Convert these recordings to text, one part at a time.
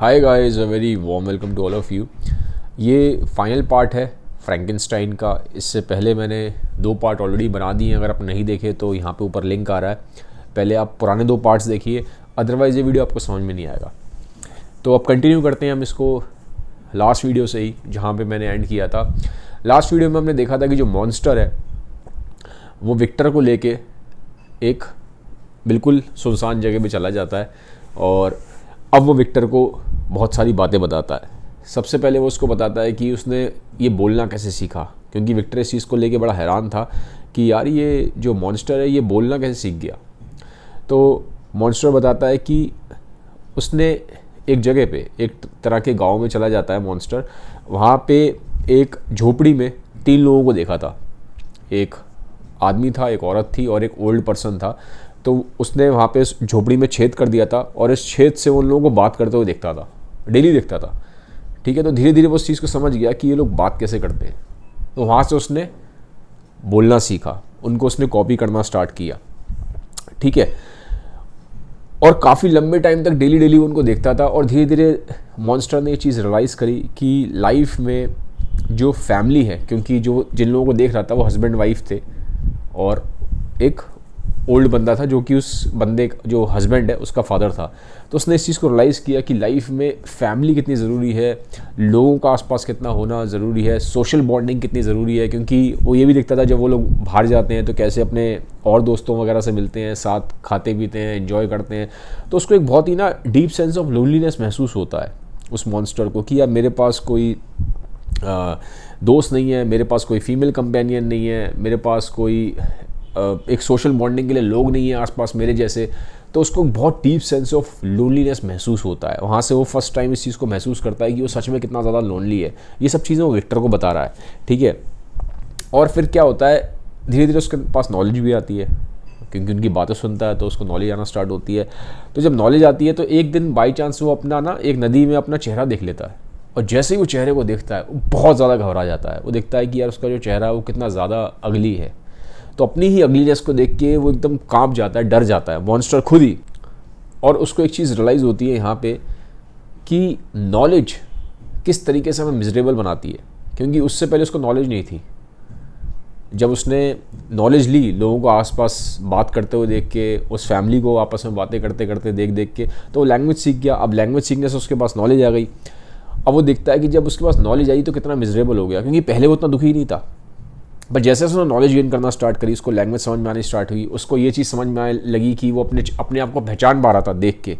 Hi guys, a very warm welcome to all of you. ये final part है Frankenstein का। इससे पहले मैंने 2 पार्ट ऑलरेडी बना दिए हैं। अगर आप नहीं देखे तो यहाँ पे ऊपर लिंक आ रहा है, पहले आप पुराने 2 पार्ट्स देखिए, अदरवाइज़ ये वीडियो आपको समझ में नहीं आएगा। तो अब कंटिन्यू करते हैं हम इसको लास्ट वीडियो से ही, जहाँ पे मैंने एंड किया था। लास्ट वीडियो में हमने देखा था कि जो मॉन्स्टर है वो विक्टर को लेके एक बिल्कुल सुनसान जगह पे चला जाता है और अब वो विक्टर को बहुत सारी बातें बताता है। सबसे पहले वो उसको बताता है कि उसने ये बोलना कैसे सीखा, क्योंकि विक्टर इस चीज़ को लेके बड़ा हैरान था कि यार ये जो मॉन्स्टर है ये बोलना कैसे सीख गया। तो मॉन्स्टर बताता है कि उसने एक जगह पे, एक तरह के गांव में चला जाता है मॉन्स्टर। वहाँ पे एक झोपड़ी में 3 लोगों को देखा था। एक आदमी था, एक औरत थी और एक ओल्ड पर्सन था। तो उसने वहाँ पे इस झोपड़ी में छेद कर दिया था और इस छेद से उन लोगों को बात करते हुए देखता था, डेली देखता था। ठीक है, तो धीरे धीरे वो उस चीज़ को समझ गया कि ये लोग बात कैसे करते हैं। तो वहाँ से उसने बोलना सीखा, उनको उसने कॉपी करना स्टार्ट किया। ठीक है, और काफ़ी लंबे टाइम तक डेली डेली उनको देखता था और धीरे धीरे मॉन्स्टर ने ये चीज़ रियलाइज़ करी कि लाइफ में जो फैमिली है, क्योंकि जो जिन लोगों को देख रहा था वो हस्बैंड वाइफ थे और एक ओल्ड बंदा था जो कि उस बंदे जो हस्बैंड है उसका फादर था। तो उसने इस चीज़ को रियलाइज़ किया कि लाइफ में फैमिली कितनी ज़रूरी है, लोगों का आसपास कितना होना ज़रूरी है, सोशल बॉन्डिंग कितनी ज़रूरी है। क्योंकि वो ये भी दिखता था जब वो लोग बाहर जाते हैं तो कैसे अपने और दोस्तों वगैरह से मिलते हैं, साथ खाते पीते हैं, एंजॉय करते हैं। तो उसको एक बहुत ही डीप सेंस ऑफ लोनलीनेस महसूस होता है उस मॉन्स्टर को कि यार मेरे पास कोई दोस्त नहीं है, मेरे पास कोई फीमेल कंपेनियन नहीं है, मेरे पास कोई एक सोशल बॉन्डिंग के लिए लोग नहीं है आसपास मेरे जैसे। तो उसको बहुत डीप सेंस ऑफ लोनलीनेस महसूस होता है। वहाँ से वो फर्स्ट टाइम इस चीज़ को महसूस करता है कि वो सच में कितना ज़्यादा लोनली है। ये सब चीज़ें वो विक्टर को बता रहा है। ठीक है, और फिर क्या होता है, धीरे धीरे उसके पास नॉलेज भी आती है, क्योंकि उनकी बातें सुनता है तो उसको नॉलेज आना स्टार्ट होती है। तो जब नॉलेज आती है तो एक दिन बाई चांस वो अपना एक नदी में अपना चेहरा देख लेता है और जैसे ही वो चेहरे को देखता है वो बहुत ज़्यादा घबरा जाता है। वो देखता है कि यार उसका जो चेहरा है वो कितना ज़्यादा अगली है। तो अपनी ही अगलीनेस को देख के वो एकदम कांप जाता है, डर जाता है मॉन्स्टर खुद ही। और उसको एक चीज़ रियलाइज़ होती है यहाँ पे कि नॉलेज किस तरीके से हमें मिजरेबल बनाती है, क्योंकि उससे पहले उसको नॉलेज नहीं थी। जब उसने नॉलेज ली लोगों को आसपास बात करते हुए देख के, उस फैमिली को आपस में बातें करते करते देख देख के, तो वो लैंग्वेज सीख गया। अब लैंग्वेज सीखने से उसके पास नॉलेज आ गई। अब वो देखता है कि जब उसके पास नॉलेज आई तो कितना मिजरेबल हो गया, क्योंकि पहले वो उतना दुखी नहीं था। बट जैसे उसने नॉलेज गेन करना स्टार्ट करी, उसको लैंग्वेज समझ में आनी स्टार्ट हुई, उसको ये चीज़ समझ में आने लगी कि वो अपने आप को पहचान पा रहा था देख के।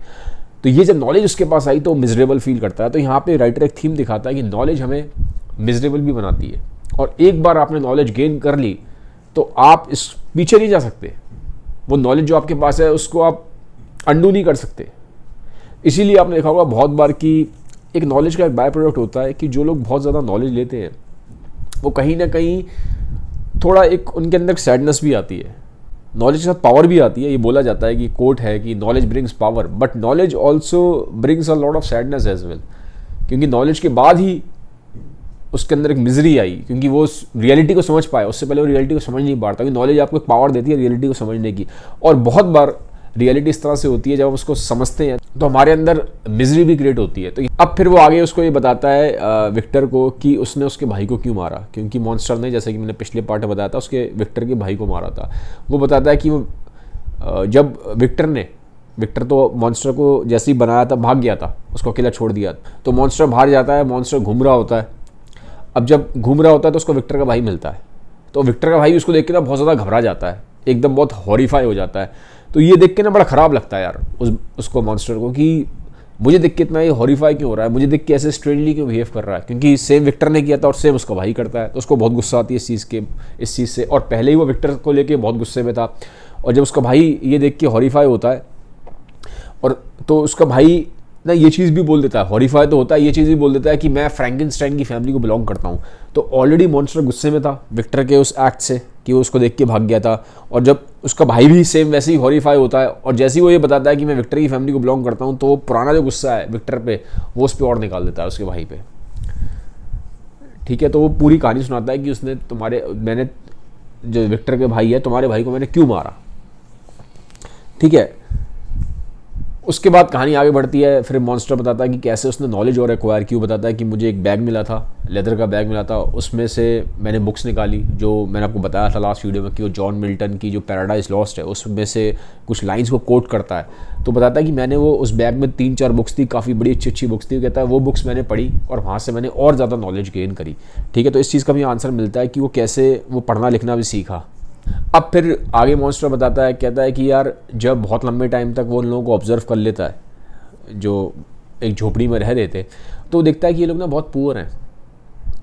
तो ये जब नॉलेज उसके पास आई तो मिजरेबल फील करता है। तो यहाँ पे राइटर एक थीम दिखाता है कि नॉलेज हमें मिजरेबल भी बनाती है, और एक बार आपने नॉलेज गेन कर ली तो आप इस पीछे नहीं जा सकते। वो नॉलेज जो आपके पास है उसको आप अंडू नहीं कर सकते। इसीलिए आपने देखा होगा बहुत बार कि एक नॉलेज का एक बाय प्रोडक्ट होता है कि जो लोग बहुत ज़्यादा नॉलेज लेते हैं वो कहीं ना कहीं थोड़ा एक उनके अंदर सैडनेस भी आती है। नॉलेज के साथ पावर भी आती है। ये बोला जाता है कि कोट है कि knowledge brings power, but knowledge also brings a lot of sadness as well, क्योंकि नॉलेज के बाद ही उसके अंदर एक मिजरी आई, क्योंकि वो उस रियलिटी को समझ पाया। उससे पहले वो रियलिटी को समझ नहीं पाता। क्योंकि नॉलेज आपको एक पावर देती है रियलिटी को समझने की, और बहुत बार रियलिटी इस तरह से होती है जब हम उसको समझते हैं तो हमारे अंदर मिजरी भी क्रिएट होती है। तो अब फिर वो आगे उसको ये बताता है विक्टर को कि उसने उसके भाई को क्यों मारा, क्योंकि मॉन्स्टर ने, जैसे कि मैंने पिछले पार्ट में बताया था, उसके विक्टर के भाई को मारा था। वो बताता है कि वो जब विक्टर तो मॉन्स्टर को जैसे ही बनाया था भाग गया था, उसको अकेला छोड़ दिया। तो मॉन्स्टर बाहर जाता है, मॉन्स्टर घूम रहा होता है। अब जब घूम रहा होता है तो उसको विक्टर का भाई मिलता है। तो विक्टर का भाई उसको देख के ना बहुत ज़्यादा घबरा जाता है, एकदम बहुत हॉरिफाई हो जाता है। तो ये देख के ना बड़ा ख़राब लगता है यार उसको मॉन्स्टर को, कि मुझे देख के इतना ये हॉरिफाई क्यों हो रहा है, मुझे देख के ऐसे स्ट्रेंजली क्यों बिहेव कर रहा है, क्योंकि सेम विक्टर ने किया था और सेम उसका भाई करता है। तो उसको बहुत गुस्सा आती है इस चीज़ से, और पहले ही वो विक्टर को लेके बहुत गुस्से में था। और जब उसका भाई ये देख के हॉरिफाई होता है, और तो उसका भाई ना ये चीज़ भी बोल देता है, हॉरिफाई तो होता है, ये चीज़ भी बोल देता है कि मैं फ्रैंकेनस्टाइन की फैमिली को बिलोंग करता हूँ। तो ऑलरेडी मॉन्स्टर गुस्से में था विक्टर के उस एक्ट से कि वो उसको देख के भाग गया था। और जब उसका भाई भी सेम वैसे ही हॉरिफाई होता है, और जैसे ही वो ये बताता है कि मैं विक्टर की फैमिली को बिलोंग करता हूँ, तो वो पुराना जो गुस्सा है विक्टर पे वो उस पर और निकाल देता है, उसके भाई पे। ठीक है, तो वो पूरी कहानी सुनाता है कि मैंने जो विक्टर के भाई है, तुम्हारे भाई को मैंने क्यों मारा। ठीक है, उसके बाद कहानी आगे बढ़ती है। फिर मॉन्स्टर बताता है कि कैसे उसने नॉलेज और एक्वायर की। वो बताता है कि मुझे एक बैग मिला था, लेदर का बैग मिला था, उसमें से मैंने बुक्स निकाली, जो मैंने आपको बताया था लास्ट वीडियो में कि वो जॉन मिल्टन की जो पैराडाइज लॉस्ट है उसमें से कुछ लाइंस को कोट करता है। तो बताता है कि मैंने वो उस बैग में 3-4 बुक्स थी, काफ़ी बड़ी अच्छी अच्छी बुक्स थी। वो कहता है वो बुक्स मैंने पढ़ी और वहाँ से मैंने और ज़्यादा नॉलेज गेन करी। ठीक है, तो इस चीज़ का भी आंसर मिलता है कि वो कैसे वो पढ़ना लिखना भी सीखा। अब फिर आगे मॉन्स्टर बताता है, कहता है कि यार जब बहुत लंबे टाइम तक वो उन लोगों को ऑब्जर्व कर लेता है जो एक झोपड़ी में रह रहे थे, तो देखता है कि ये लोग ना बहुत पुअर हैं।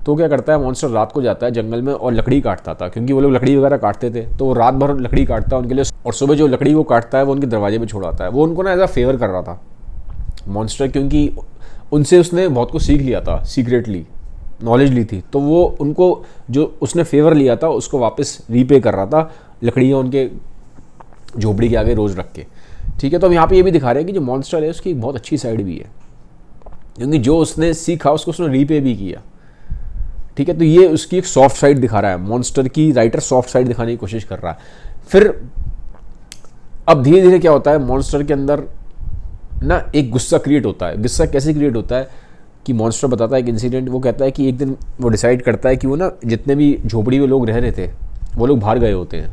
तो क्या करता है मॉन्स्टर, रात को जाता है जंगल में और लकड़ी काटता था, क्योंकि वो लोग लकड़ी वगैरह काटते थे, तो वो रात भर लकड़ी काटता है उनके लिए, और सुबह जो लकड़ी वो काटता है वो उनके दरवाजे पे छोड़ आता है। वो उनको ना एज अ फेवर कर रहा था मॉन्स्टर, क्योंकि उनसे उसने बहुत कुछ सीख लिया था, सीक्रेटली नॉलेज ली थी, तो वो उनको जो उसने फेवर लिया था उसको वापस रीपे कर रहा था, लकड़ियाँ उनके झोपड़ी के आगे रोज़ रख के। ठीक है, तो हम यहाँ पे ये भी दिखा रहे हैं कि जो मॉन्स्टर है उसकी एक बहुत अच्छी साइड भी है, क्योंकि जो उसने सीखा उसको उसने रीपे भी किया। ठीक है, तो ये उसकी एक सॉफ्ट साइड दिखा रहा है, मॉन्स्टर की राइटर सॉफ्ट साइड दिखाने की कोशिश कर रहा है। फिर अब धीरे धीरे क्या होता है, मॉन्स्टर के अंदर ना एक गुस्सा क्रिएट होता है। गुस्सा कैसे क्रिएट होता है कि मॉन्स्टर बताता है एक इंसिडेंट। वो कहता है कि एक दिन वो डिसाइड करता है कि वो ना जितने भी झोपड़ी में लोग रह रहे थे वो लोग बाहर गए होते हैं,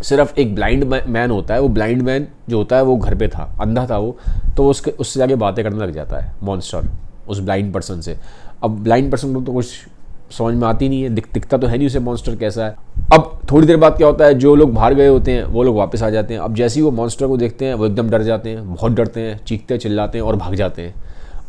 सिर्फ एक ब्लाइंड मैन होता है। वो ब्लाइंड मैन जो होता है वो घर पे था, अंधा था वो, तो उससे जाके बातें करने लग जाता है मॉन्स्टर उस ब्लाइंड पर्सन से। अब ब्लाइंड पर्सन को तो कुछ समझ में आती नहीं है, दिखता तो है नहीं उसे मॉन्स्टर कैसा है। अब थोड़ी देर बाद क्या होता है, जो लोग बाहर गए होते हैं वो लोग वापस आ जाते हैं। अब जैसे ही वो मॉन्स्टर को देखते हैं वो एकदम डर जाते हैं, बहुत डरते हैं, चीखते चिल्लाते हैं और भाग जाते हैं।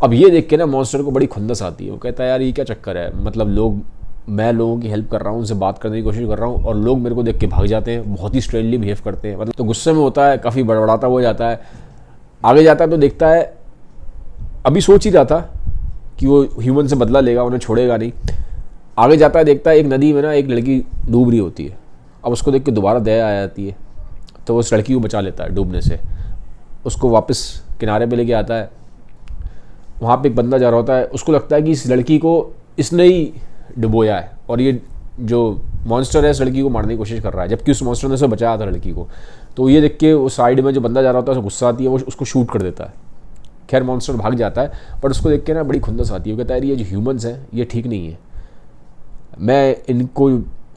अब ये देख के ना मॉन्स्टर को बड़ी खुंदस आती है। वो कहता है यार ये क्या चक्कर है, मतलब मैं लोगों की हेल्प कर रहा हूँ, उनसे बात करने की कोशिश कर रहा हूँ और लोग मेरे को देख के भाग जाते हैं, बहुत ही स्ट्रेंजली बिहेव करते हैं। मतलब तो गुस्से में होता है, काफ़ी बड़बड़ाता हो जाता है। आगे जाता है तो देखता है, अभी सोच ही रहा था कि वो ह्यूमन से बदला लेगा, उन्हें छोड़ेगा नहीं। आगे जाता है, देखता है एक नदी में ना एक लड़की डूब रही होती है। अब उसको देख के दोबारा दया आ जाती है, तो वो उस लड़की को बचा लेता है डूबने से, उसको वापस किनारे पे लेके आता है। वहाँ पे एक बंदा जा रहा होता है, उसको लगता है कि इस लड़की को इसने ही डुबोया है और ये जो मॉन्स्टर है इस लड़की को मारने की कोशिश कर रहा है, जबकि उस मॉन्स्टर ने उसे बचाया था लड़की को। तो ये देख के उस साइड में जो बंदा जा रहा होता है उसे गुस्सा आती है, वो उसको शूट कर देता है। खैर मॉन्स्टर भाग जाता है, पर उसको देख के ना बड़ी खुंदस आती है। वो कहता है ये जो ह्यूमंस हैं ये ठीक नहीं है, मैं इनको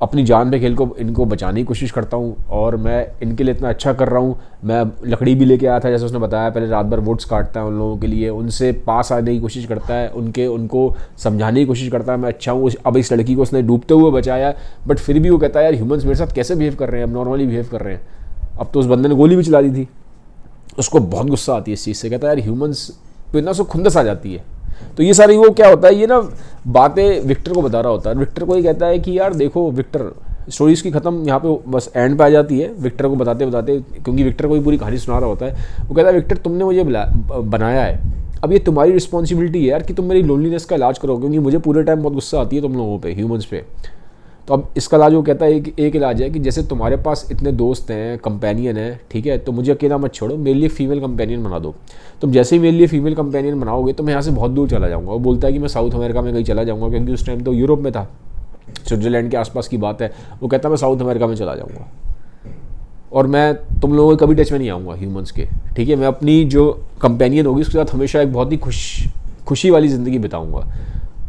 अपनी जान पे खेल को इनको बचाने की कोशिश करता हूँ और मैं इनके लिए इतना अच्छा कर रहा हूँ। मैं लकड़ी भी लेके आया था, जैसे उसने बताया, पहले रात भर वुड्स काटता है उन लोगों के लिए, उनसे पास आने की कोशिश करता है, उनको समझाने की कोशिश करता है मैं अच्छा हूँ। अब इस लड़की को उसने डूबते हुए बचाया, बट फिर भी वो कहता है यार ह्यूमंस मेरे साथ कैसे बिहेव कर रहे हैं, अब नॉर्मली बिहेव कर रहे हैं। अब तो उस बंदे ने गोली भी चला दी थी। उसको बहुत गुस्सा आती है इस चीज़ से, कहता है यार ह्यूमंस पे ना उसको खुंदस आ जाती है। तो ये सारी वो क्या होता है, ये ना बातें विक्टर को बता रहा होता है। विक्टर को ये कहता है कि यार देखो विक्टर, स्टोरीज की ख़त्म यहाँ पे बस एंड पे आ जाती है विक्टर को बताते बताते, क्योंकि विक्टर को ही पूरी कहानी सुना रहा होता है। वो कहता है विक्टर तुमने मुझे बनाया है, अब ये तुम्हारी रिस्पॉन्सिबिलिटी है यार कि तुम मेरी लोनलीनेस का इलाज करो, क्योंकि मुझे पूरे टाइम बहुत गुस्सा आती है तुम लोगों पे, ह्यूमंस पे। तो अब इसका इलाज वो कहता है एक इलाज है कि जैसे तुम्हारे पास इतने दोस्त हैं, कंपेनियन है, ठीक है, तो मुझे अकेला मत छोड़ो, मेरे लिए फीमेल कंपेनियन बना दो। तुम जैसे ही मेरे लिए फीमेल कंपेनियन बनाओगे तो मैं यहाँ से बहुत दूर चला जाऊँगा। वो बोलता है कि मैं साउथ अमेरिका में कहीं चला जाऊँगा, क्योंकि उस टाइम तो यूरोप में था, स्विट्जरलैंड के आसपास की बात है। वो कहता है मैं साउथ अमेरिका में चला जाऊँगा और मैं तुम लोगों के कभी टच में नहीं आऊँगा ह्यूमंस के, ठीक है। मैं अपनी जो कंपेनियन होगी उसके साथ हमेशा एक बहुत ही खुशी वाली ज़िंदगी बिताऊँगा।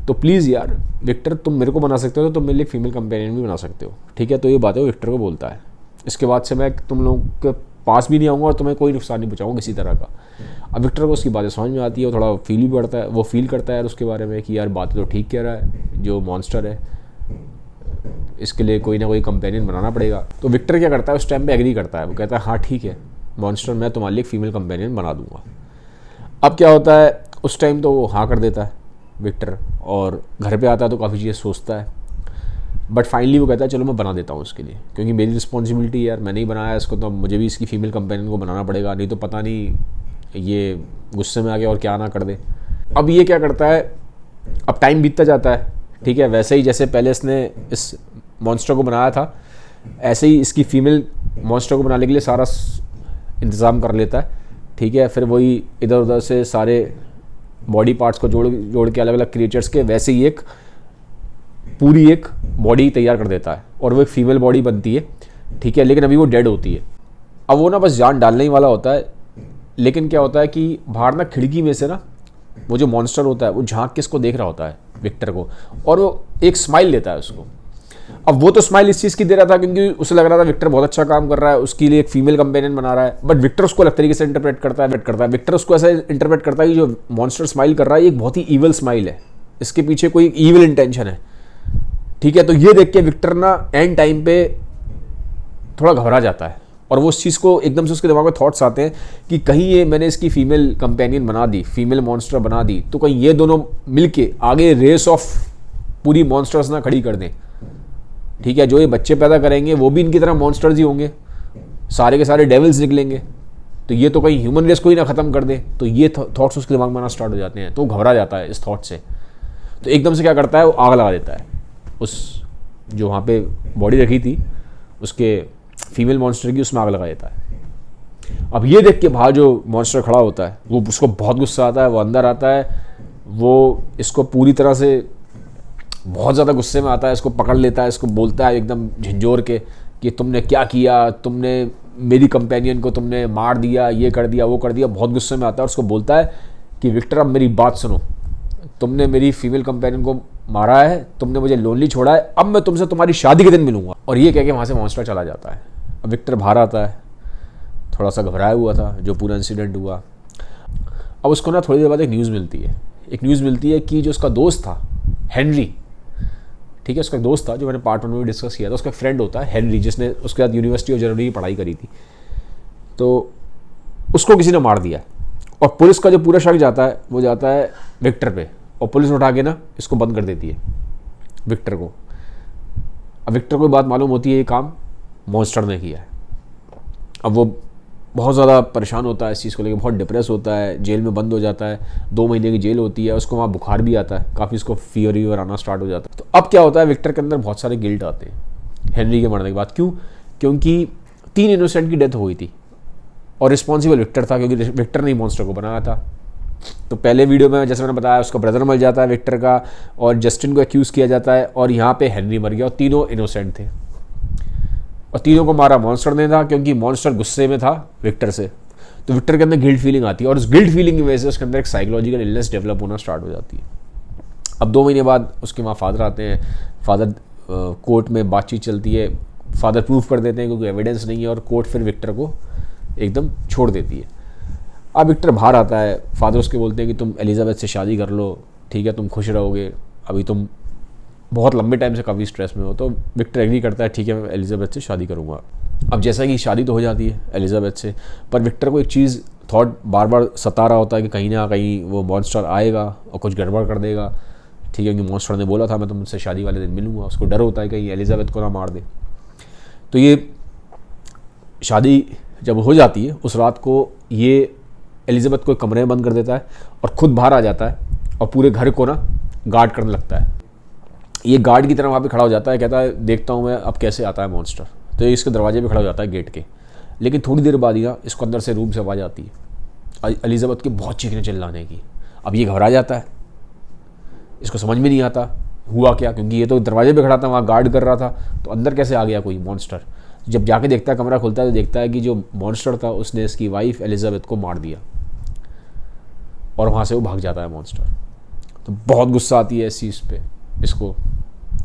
तो प्लीज़ यार विक्टर तुम मेरे को बना सकते हो तो तुम मेरे लिए एक फीमेल कंपेनियन भी बना सकते हो, ठीक है। तो ये बातें वो विक्टर को बोलता है। इसके बाद से मैं तुम लोगों के पास भी नहीं आऊँगा और तुम्हें कोई नुकसान नहीं पहुँचाऊँगा किसी तरह का। अब विक्टर को उसकी बातें समझ में आती है, थोड़ा फील भी बढ़ता है, वो फील करता है यार उसके बारे में कि यार बातें तो ठीक कह रहा है जो मॉन्स्टर है, इसके लिए कोई ना कोई कंपेनियन बनाना पड़ेगा। तो विक्टर क्या करता है उस टाइम पे एग्री करता है। वो कहता है हाँ ठीक है मॉन्स्टर, मैं तुम्हारे लिए एक फीमेल कंपेनियन बना दूंगा। अब क्या होता है उस टाइम तो वो हाँ कर देता है विक्टर, और घर पे आता है तो काफ़ी चीज़ें सोचता है, बट फाइनली वो कहता है चलो मैं बना देता हूँ उसके लिए, क्योंकि मेरी रिस्पॉन्सिबिलिटी यार, मैंने ही बनाया इसको, तो मुझे भी इसकी फीमेल कंपेनियन को बनाना पड़ेगा, नहीं तो पता नहीं ये गुस्से में आ गया और क्या ना कर दे। अब ये क्या करता है, अब टाइम बीतता जाता है, ठीक है। वैसे ही जैसे पहले इसने इस मॉन्स्टर को बनाया था, ऐसे ही इसकी फीमेल मॉन्स्टर को बनाने के लिए सारा इंतज़ाम कर लेता है, ठीक है। फिर वही इधर उधर से सारे बॉडी पार्ट्स को जोड़ के अलग अलग क्रिएचर्स के वैसे ही एक पूरी एक बॉडी तैयार कर देता है और वो एक फीमेल बॉडी बनती है, ठीक है। लेकिन अभी वो डेड होती है। अब वो ना बस जान डालने ही वाला होता है, लेकिन क्या होता है कि बाहर ना खिड़की में से ना वो जो मॉन्स्टर होता है वो झांक के इसको देख रहा होता है विक्टर को, और वो एक स्माइल देता है उसको। अब वो तो स्माइल इस चीज़ की दे रहा था क्योंकि उसे लग रहा था विक्टर बहुत अच्छा काम कर रहा है, उसके लिए एक फीमेल कंपेनियन बना रहा है, बट विक्टर उसको अलग तरीके से इंटरप्रेट करता है। विक्टर उसको ऐसा इंटरप्रेट करता है कि जो मॉन्स्टर स्माइल कर रहा है ये एक बहुत ही ईवल स्माइल है, इसके पीछे कोई ईवल इंटेंशन है, ठीक है। तो ये देख के विक्टर ना एंड टाइम पे थोड़ा घबरा जाता है, और वो उस चीज़ को एकदम से उसके दिमाग में थॉट्स आते हैं कि कहीं ये मैंने इसकी फीमेल कंपेनियन बना दी, फीमेल मॉन्स्टर बना दी, तो कहीं ये दोनों मिलके आगे रेस ऑफ पूरी मॉन्स्टर्स ना खड़ी कर दें, ठीक है। जो ये बच्चे पैदा करेंगे वो भी इनकी तरह मॉन्स्टर्स ही होंगे, सारे के सारे डेविल्स निकलेंगे, तो ये तो कहीं ह्यूमन रेस को ही ना ख़त्म कर दे। तो ये थॉट्स उसके दिमाग में आना स्टार्ट हो जाते हैं, तो वो घबरा जाता है इस थॉट से। तो एकदम से क्या करता है, वो आग लगा देता है उस जो वहाँ पे बॉडी रखी थी उसके फीमेल मॉन्स्टर की, उसमें आग लगा देता है। अब ये देख के बाहर जो मॉन्स्टर खड़ा होता है वो उसको बहुत गुस्सा आता है, वो अंदर आता है, वो इसको पूरी तरह से बहुत ज़्यादा गुस्से में आता है, इसको पकड़ लेता है, इसको बोलता है एकदम झंझोर के कि तुमने क्या किया, तुमने मेरी कंपेनियन को तुमने मार दिया, ये कर दिया, वो कर दिया। बहुत गुस्से में आता है और उसको बोलता है कि विक्टर अब मेरी बात सुनो, तुमने मेरी फीमेल कंपेनियन को मारा है, तुमने मुझे लोनली छोड़ा है, अब मैं तुमसे तुम्हारी शादी के दिन मिलूंगा। और ये कह के वहाँ से मॉन्स्टर चला जाता है। अब विक्टर बाहर आता है, थोड़ा सा घबराया हुआ था जो पूरा इंसिडेंट हुआ। अब उसको ना थोड़ी देर बाद एक न्यूज़ मिलती है कि जो उसका दोस्त था हेनरी, ठीक है, उसका एक दोस्त था जो मैंने पार्ट 1 में भी डिस्कस किया था, उसका एक फ्रेंड होता है हेनरी जिसने उसके बाद यूनिवर्सिटी ऑफ जर्मनी की पढ़ाई करी थी, तो उसको किसी ने मार दिया। और पुलिस का जो पूरा शक जाता है वो जाता है विक्टर पे, और पुलिस उठा के ना इसको बंद कर देती है विक्टर को। अब विक्टर को बात मालूम होती है ये काम मॉन्स्टर ने किया है। अब वो बहुत ज़्यादा परेशान होता है इस चीज़ को लेकर, बहुत डिप्रेस होता है, जेल में बंद हो जाता है, 2 महीने की जेल होती है, उसको वहाँ बुखार भी आता है, काफ़ी उसको फीवर आना स्टार्ट हो जाता है। तो अब क्या होता है, विक्टर के अंदर बहुत सारे गिल्ट आते हैं हेनरी के मरने के बाद। क्यों? क्योंकि 3 इनोसेंट की डेथ हो गई थी और रिस्पॉन्सिबल विक्टर था, क्योंकि विक्टर ने मॉन्स्टर को बनाया था। तो पहले वीडियो में जैसे मैंने बताया उसका ब्रदर मर जाता है विक्टर का, और जस्टिन को एक्यूज़ किया जाता है, और यहाँ पे हेनरी मर गया, और तीनों इनोसेंट थे, और तीनों को मारा मॉन्स्टर ने था, क्योंकि मॉन्स्टर गुस्से में था विक्टर से। तो विक्टर के अंदर गिल्ट फीलिंग आती है, और उस गिल्ट फीलिंग की वजह से उसके अंदर एक साइकोलॉजिकल इलनेस डेवलप होना स्टार्ट हो जाती है। अब 2 महीने बाद उसके वहाँ फादर आते हैं, फादर कोर्ट में बातचीत चलती है, फादर प्रूफ कर देते हैं क्योंकि एविडेंस नहीं है, और कोर्ट फिर विक्टर को एकदम छोड़ देती है। अब विक्टर बाहर आता है, फादर उसके बोलते हैं कि तुम एलिजाबेथ से शादी कर लो, ठीक है, तुम खुश रहोगे, अभी तुम बहुत लंबे टाइम से काफ़ी स्ट्रेस में हो। तो विक्टर एग्री करता है, ठीक है मैं एलिजाबेथ से शादी करूँगा। अब जैसा कि शादी तो हो जाती है एलिजाबेथ से, पर विक्टर को एक चीज़ थॉट बार बार सता रहा होता है कि कहीं ना कहीं वो मॉन्स्टर आएगा और कुछ गड़बड़ कर देगा, ठीक है, क्योंकि मॉन्स्टर ने बोला था मैं तुमसे शादी वाले दिन मिलूँगा। उसको डर होता है कहीं एलिजाबेथ को ना मार दे। तो ये शादी जब हो जाती है उस रात को ये एलिजाबेथ को कमरे में बंद कर देता है और ख़ुद बाहर आ जाता है और पूरे घर को ना गार्ड करने लगता है। ये गार्ड की तरह वहाँ पे खड़ा हो जाता है, कहता है देखता हूँ मैं अब कैसे आता है मॉन्स्टर। तो ये इसके दरवाजे पे खड़ा हो जाता है गेट के। लेकिन थोड़ी देर बाद ही ना इसको अंदर से रूम से आवाज़ आती है एलिजाबेथ की बहुत चीखने चिल्लाने की। अब ये घबरा जाता है, इसको समझ में नहीं आता हुआ क्या, क्योंकि ये तो दरवाजे पे खड़ा था, वहाँ गार्ड कर रहा था, तो अंदर कैसे आ गया कोई मॉन्स्टर। जब जाके देखता है, कमरा खुलता है तो देखता है कि जो मॉन्स्टर था उसने इसकी वाइफ एलिजाबेथ को मार दिया, और वहाँ से वो भाग जाता है मॉन्स्टर। तो बहुत गुस्सा आती है इस चीज़ पे इसको,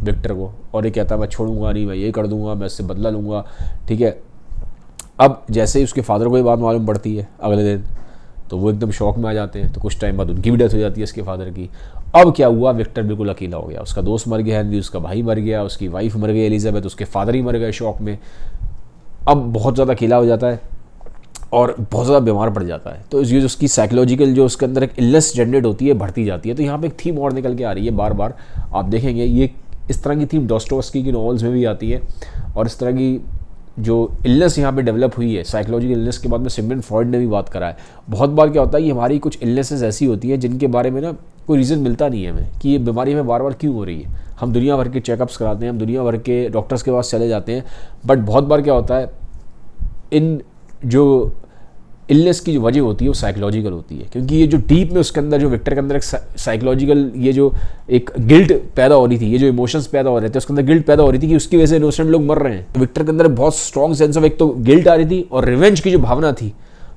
विक्टर को, और ये कहता है मैं छोड़ूंगा नहीं, मैं ये कर दूंगा, मैं इससे बदला लूँगा, ठीक है। अब जैसे ही उसके फादर को ये बात मालूम पड़ती है अगले दिन, तो वो एकदम शौक में आ जाते हैं। तो कुछ टाइम बाद उनकी भी डेथ हो जाती है इसके फादर की। अब क्या हुआ, विक्टर बिल्कुल अकेला हो गया, उसका दोस्त मर गया हेनरी, उसका भाई मर गया, उसकी वाइफ मर गई एलिजाबेथ, उसके फादर ही मर गए शौक में। अब बहुत ज़्यादा अकेला हो जाता है और बहुत ज़्यादा बीमार पड़ जाता है। तो ये उसकी साइकोलॉजिकल जो उसके अंदर एक इलनेस जनरेट होती है, बढ़ती जाती है। तो यहाँ पे एक थीम और निकल के आ रही है बार बार, आप देखेंगे ये इस तरह की थीम डॉस्टोवस्की की नॉवेल्स में भी आती है, और इस तरह की जो इलनेस यहाँ पे डेवलप हुई है साइकोलॉजिकल इलनेस के बाद में सिगमंड फ्रॉइड ने भी बात करा है। बहुत बार क्या होता है, ये हमारी कुछ इलनेसेस ऐसी होती हैं जिनके बारे में ना कोई रीज़न मिलता नहीं है हमें कि ये बीमारी हमें बार बार क्यों हो रही है। हम दुनिया भर के चेकअप्स कराते हैं, हम दुनिया भर के डॉक्टर्स के पास चले जाते हैं, बट बहुत बार क्या होता है, इन जो इलनेस की जो वजह होती है वो साइकोलॉजिकल होती है, क्योंकि ये जो डीप में उसके अंदर जो विक्टर के अंदर एक साइकोलॉजिकल ये जो एक गिल्ट पैदा हो रही थी, ये जो इमोशंस पैदा हो रहे थे उसके अंदर गिल्ट पैदा हो रही थी कि उसकी वजह से इनोसेंट लोग मर रहे हैं। तो विक्टर के अंदर बहुत स्ट्रॉन्ग सेंस ऑफ एक तो गिल्ट आ रही थी और रिवेंज की जो भावना थी,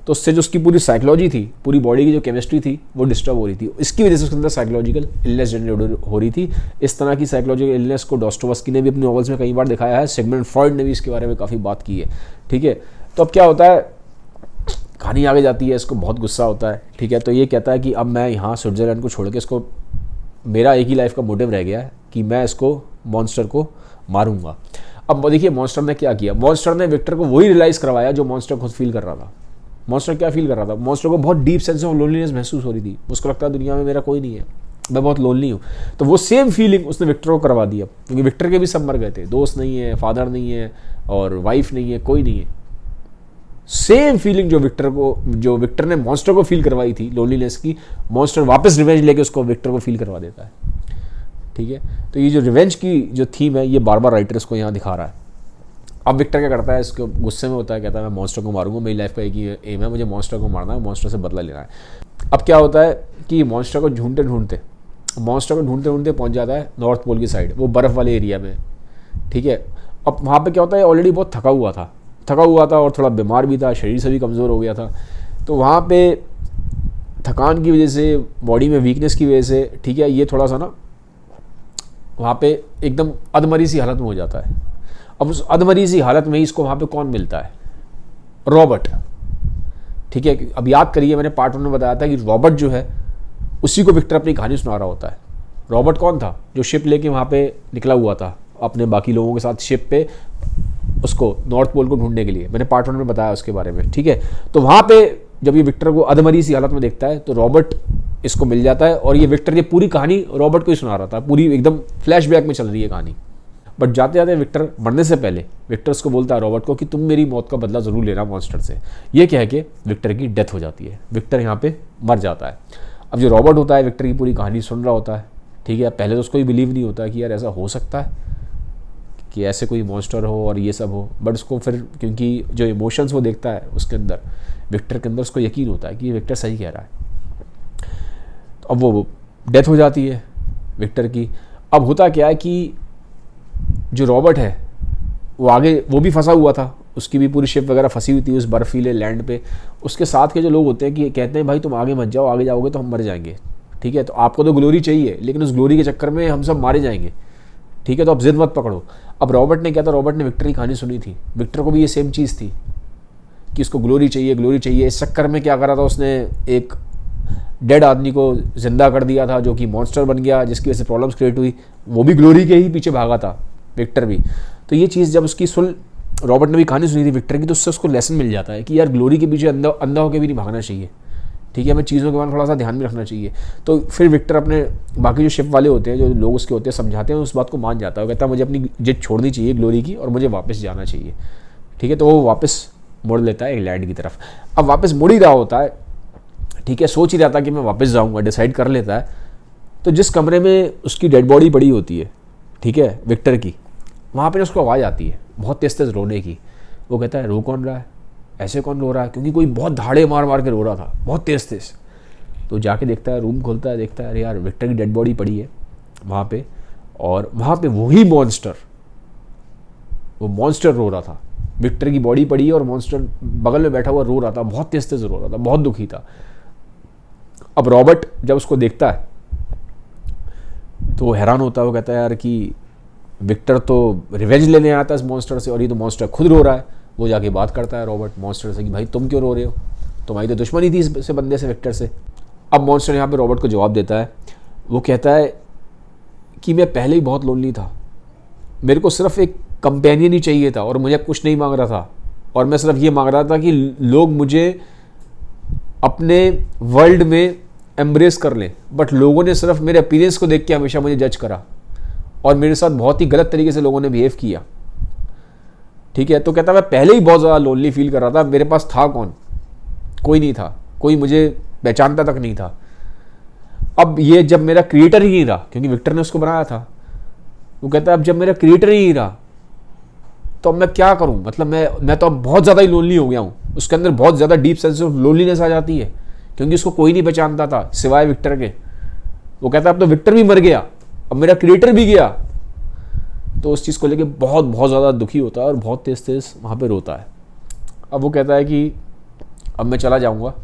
तो उससे जो उसकी पूरी साइकोलॉजी थी, पूरी बॉडी की जो केमिस्ट्री थी वो डिस्टर्ब हो रही थी। इसकी वजह से उसके अंदर साइकोलॉजिकल इलनेस जनरेट हो रही थी। इस तरह की साइकोलॉजिकल इलनेस को डॉस्टोवस्की ने भी अपनी नॉवेल्स में कई बार दिखाया है, सिगमंड फ्रॉइड ने भी इसके बारे में काफ़ी बात की है। ठीक है, तो अब क्या होता है, कहानी आगे जाती है, इसको बहुत गुस्सा होता है। ठीक है, तो ये कहता है कि अब मैं यहाँ स्विट्ज़रलैंड को छोड़ के इसको, मेरा एक ही लाइफ का मोटिव रह गया है कि मैं इसको मॉन्स्टर को मारूंगा। अब देखिए मॉन्स्टर ने क्या किया, मॉन्स्टर ने विक्टर को वही रियलाइज़ करवाया जो मॉन्स्टर खुद फील कर रहा था। मॉन्स्टर क्या फील कर रहा था, मॉन्स्टर को बहुत डीप सेंस ऑफ लोनलीनेस महसूस हो रही थी। उसको लगता है दुनिया में मेरा कोई नहीं है, मैं बहुत लोनली हूँ। तो वो सेम फीलिंग उसने विक्टर को करवा दी अब, क्योंकि विक्टर के भी सब मर गए थे, दोस्त नहीं है, फादर नहीं है और वाइफ नहीं है, कोई नहीं है। सेम फीलिंग जो विक्टर ने मॉन्स्टर को फील करवाई थी लोनलीनेस की, मॉन्स्टर वापस रिवेंज लेके उसको विक्टर को फील करवा देता है। ठीक है, तो ये जो रिवेंज की जो थीम है ये बार बार राइटर इसको यहाँ दिखा रहा है। अब विक्टर क्या करता है, इसको गुस्से में होता है, कहता है मैं मॉन्स्टर को मारूंगा, मेरी लाइफ का एक ही एम है, मुझे मॉन्स्टर को मारना है, मॉन्स्टर से बदला लेना है। अब क्या होता है कि मॉन्स्टर को ढूंढते ढूंढते पहुंच जाता है नॉर्थ पोल की साइड, वो बर्फ़ वाले एरिया में। ठीक है, अब वहाँ पे क्या होता है, ऑलरेडी बहुत थका हुआ था और थोड़ा बीमार भी था, शरीर से भी कमज़ोर हो गया था। तो वहाँ पे थकान की वजह से, बॉडी में वीकनेस की वजह से, ठीक है, ये थोड़ा सा ना वहाँ पे एकदम अधमरी सी हालत में हो जाता है। अब उस अधमरी सी हालत में ही इसको वहाँ पे कौन मिलता है, रॉबर्ट। ठीक है, अब याद करिए मैंने पार्ट 1 में बताया था कि रॉबर्ट जो है उसी को विक्टर अपनी कहानी सुना रहा होता है। रॉबर्ट कौन था, जो शिप लेके वहाँ पे निकला हुआ था अपने बाकी लोगों के साथ शिप पे, उसको नॉर्थ पोल को ढूंढने के लिए। मैंने पार्ट 1 में बताया उसके बारे में। ठीक है, तो वहाँ पे जब ये विक्टर को अधमरी सी हालत में देखता है तो रॉबर्ट इसको मिल जाता है, और ये विक्टर ये पूरी कहानी रॉबर्ट को ही सुना रहा था, पूरी एकदम फ्लैशबैक में चल रही है कहानी। बट जाते जाते विक्टर मरने से पहले विक्टर उसको बोलता है रॉबर्ट को कि तुम मेरी मौत का बदला ज़रूर लेना मॉन्स्टर से। ये कह के विक्टर की डेथ हो जाती है, विक्टर यहाँ पे मर जाता है। अब जो रॉबर्ट होता है विक्टर की पूरी कहानी सुन रहा होता है। ठीक है, पहले तो उसको ही बिलीव नहीं होता कि यार ऐसा हो सकता है कि ऐसे कोई मॉन्स्टर हो और ये सब हो, बट उसको फिर क्योंकि जो इमोशंस वो देखता है उसके अंदर, विक्टर के अंदर, उसको यकीन होता है कि विक्टर सही कह रहा है। तो अब वो डेथ हो जाती है विक्टर की। अब होता क्या है कि जो रॉबर्ट है वो भी फंसा हुआ था, उसकी भी पूरी शिप वगैरह फंसी हुई थी उस बर्फीले लैंड पे। उसके साथ के जो लोग होते हैं कि कहते हैं भाई तुम आगे मत जाओ, आगे जाओगे तो हम मर जाएंगे। ठीक है, तो आपको तो ग्लोरी चाहिए, लेकिन उस ग्लोरी के चक्कर में हम सब मारे जाएंगे। ठीक है, तो अब जिद मत पकड़ो। अब रॉबर्ट ने क्या था, रॉबर्ट ने विक्टर की कहानी सुनी थी, विक्टर को भी ये सेम चीज़ थी कि उसको ग्लोरी चाहिए। इस चक्कर में क्या करा था, उसने एक डेड आदमी को जिंदा कर दिया था जो कि मॉन्स्टर बन गया, जिसकी वजह से प्रॉब्लम्स क्रिएट हुई। वो भी ग्लोरी के ही पीछे भागा था, विक्टर भी। तो ये चीज़ जब उसकी रॉबर्ट ने भी कहानी सुनी थी विक्टर की, तो उससे उसको लेसन मिल जाता है कि यार ग्लोरी के पीछे अंधा होकर भी नहीं भागना चाहिए। ठीक है, हमें चीज़ों के बारे में थोड़ा सा ध्यान भी रखना चाहिए। तो फिर विक्टर अपने बाकी जो शिप वाले होते हैं, जो लोग उसके होते हैं, समझाते हैं, उस बात को मान जाता है। वो कहता है मुझे अपनी जिद छोड़नी चाहिए ग्लोरी की और मुझे वापस जाना चाहिए। ठीक है, तो वो वापस मुड़ लेता है इंग्लैंड की तरफ। अब वापस मुड़ ही रहा होता है, ठीक है, सोच ही रहा था कि मैं वापस जाऊँगा, डिसाइड कर लेता है। तो जिस कमरे में उसकी डेड बॉडी पड़ी होती है, ठीक है, विक्टर की, वहाँ पर उसको आवाज़ आती है बहुत तेज़ तेज़ रोने की। वो कहता है रो कौन रहा है, ऐसे कौन रो रहा है, क्योंकि कोई बहुत धाड़े मार मार के रो रहा था बहुत तेज़ तेज़। तो जाके देखता है, रूम खोलता है, देखता है अरे यार विक्टर की डेड बॉडी पड़ी है वहाँ पे, और वहाँ पे वही मॉन्स्टर रो रहा था। विक्टर की बॉडी पड़ी है और मॉन्स्टर बगल में बैठा हुआ रो रहा था, बहुत तेज़ तेज़ रो रहा था, बहुत दुखी था। अब रॉबर्ट जब उसको देखता है तो वो हैरान होता है। वो कहता है यार कि विक्टर तो रिवेंज लेने आया था इस मॉन्स्टर से, और ये तो मॉन्स्टर खुद रो रहा है। वो जाके बात करता है रॉबर्ट मॉन्स्टर से कि भाई तुम क्यों रो रहे हो, तुम्हारी तो दुश्मनी थी इस बंदे से, विक्टर से। अब मॉन्स्टर यहाँ पे रॉबर्ट को जवाब देता है। वो कहता है कि मैं पहले ही बहुत लोनली था, मेरे को सिर्फ एक कंपेनियन ही चाहिए था और मुझे कुछ नहीं मांग रहा था, और मैं सिर्फ ये मांग रहा था कि लोग मुझे अपने वर्ल्ड में एम्ब्रेस कर लें। बट लोगों ने सिर्फ मेरे अपीयरेंस को देख के हमेशा मुझे जज करा, और मेरे साथ बहुत ही गलत तरीके से लोगों ने बिहेव किया। ठीक है, तो कहता मैं पहले ही बहुत ज़्यादा लोनली फील कर रहा था, मेरे पास था कौन, कोई नहीं था, कोई मुझे पहचानता तक नहीं था। अब ये जब मेरा क्रिएटर ही नहीं रहा, क्योंकि विक्टर ने उसको बनाया था, वो कहता है अब जब मेरा क्रिएटर ही नहीं रहा तो अब मैं क्या करूं, मतलब मैं तो अब बहुत ज़्यादा ही लोनली हो गया हूं। उसके अंदर बहुत ज़्यादा डीप सेंस ऑफ लोनलीनेस आ जाती है, क्योंकि उसको कोई नहीं पहचानता था सिवाय विक्टर के। वो कहता है अब तो विक्टर भी मर गया, अब मेरा क्रिएटर भी गया। तो उस चीज़ को लेके बहुत ज़्यादा दुखी होता है और बहुत तेज़ तेज़ वहाँ पे रोता है। अब वो कहता है कि अब मैं चला जाऊँगा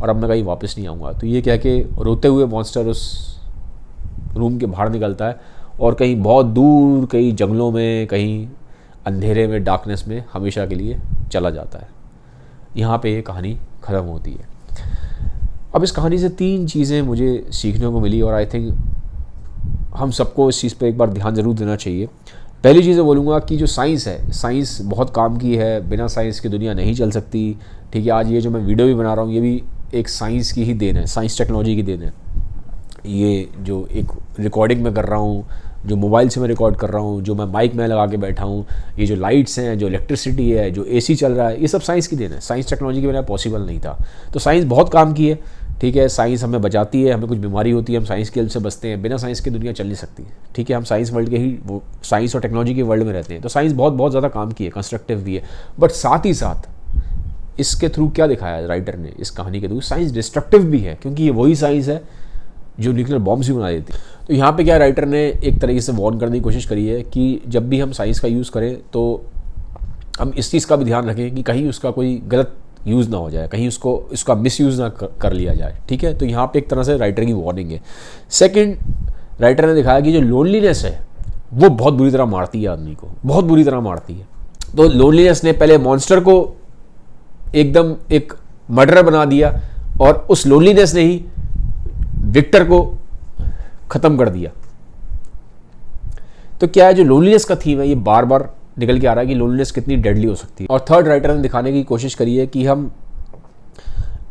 और अब मैं कहीं वापस नहीं आऊँगा। तो ये कह के रोते हुए मॉन्स्टर उस रूम के बाहर निकलता है और कहीं बहुत दूर, कहीं जंगलों में, कहीं अंधेरे में, डार्कनेस में हमेशा के लिए चला जाता है। यहाँ पे ये कहानी ख़त्म होती है। अब इस कहानी से 3 चीज़ें मुझे सीखने को मिली और आई थिंक हम सबको इस चीज़ पे एक बार ध्यान ज़रूर देना चाहिए। पहली चीज़ बोलूँगा कि जो साइंस है, साइंस बहुत काम की है, बिना साइंस की दुनिया नहीं चल सकती। ठीक है, आज ये जो मैं वीडियो भी बना रहा हूँ ये भी एक साइंस की ही देन है, साइंस टेक्नोलॉजी की देन है। ये जो एक रिकॉर्डिंग मैं कर रहा हूँ, जो मोबाइल से मैं रिकॉर्ड कर रहा हूँ, जो मैं माइक में लगा के बैठा हूँ, ये जो लाइट्स हैं, जो इलेक्ट्रिसिटी है, जो एसी चल रहा है, ये सब साइंस की देन है। साइंस टेक्नोलॉजी के बिना पॉसिबल नहीं था। तो साइंस बहुत काम की है। ठीक है, साइंस हमें बचाती है, हमें कुछ बीमारी होती है, हम साइंस की हेल्प से बचते हैं। बिना साइंस की दुनिया चल नहीं सकती। ठीक है, हम साइंस वर्ल्ड के ही, वो साइंस और टेक्नोलॉजी के वर्ल्ड में रहते हैं। तो साइंस बहुत बहुत ज़्यादा काम की है, कंस्ट्रक्टिव भी है। बट साथ ही साथ इसके थ्रू क्या दिखाया राइटर ने, इस कहानी के थ्रू साइंस डिस्ट्रक्टिव भी है, क्योंकि ये वही साइंस है जो न्यूक्लियर बॉम्ब्स भी बना देती है। तो यहाँ पे क्या राइटर ने एक तरीके से वार्न करने की कोशिश करी है कि जब भी हम साइंस का यूज़ करें तो हम इस चीज़ का भी ध्यान रखें कि कहीं उसका कोई गलत यूज़ ना हो जाए, कहीं उसका मिसयूज़ ना कर लिया जाए। ठीक है, तो यहाँ पे एक तरह से राइटर की वार्निंग है। सेकंड, राइटर ने दिखाया कि जो लोनलीनेस है वो बहुत बुरी तरह मारती है आदमी को, बहुत बुरी तरह मारती है। तो लोनलीनेस ने पहले मॉन्स्टर को एकदम एक मर्डर बना दिया और उस लोनलीनेस ने ही विक्टर को ख़त्म कर दिया। तो क्या है, जो लोनलीनेस का थीम है ये बार बार निकल के आ रहा है कि लोनलीनेस कितनी डेडली हो सकती है। और थर्ड, राइटर ने दिखाने की कोशिश करी है कि हम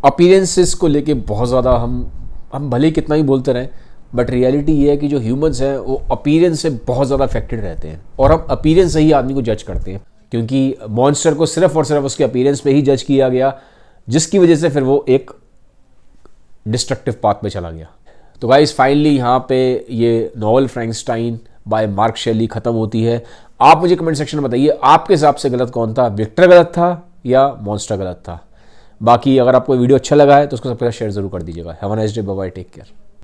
अपीयरेंसेस को लेके बहुत ज़्यादा हम भले ही कितना ही बोलते रहें, बट रियलिटी ये है कि जो ह्यूमंस हैं वो अपीयरेंस से बहुत ज़्यादा अफेक्टेड रहते हैं और हम अपीयरेंस से ही आदमी को जज करते हैं, क्योंकि मॉन्स्टर को सिर्फ और सिर्फ उसके अपीयरेंस पे ही जज किया गया, जिसकी वजह से फिर वो एक डिस्ट्रक्टिव पाथ पे चला गया। तो गाइस फाइनली यहाँ पे ये नॉवल फ्रैंकेनस्टाइन बाय मार्क शेली ख़त्म होती है। आप मुझे कमेंट सेक्शन में बताइए आपके हिसाब से गलत कौन था, विक्टर गलत था या मॉन्स्टर गलत था। बाकी अगर आपको वीडियो अच्छा लगा है तो उसको सबके साथ शेयर जरूर कर दीजिएगा। Have a nice day, bye bye, take care.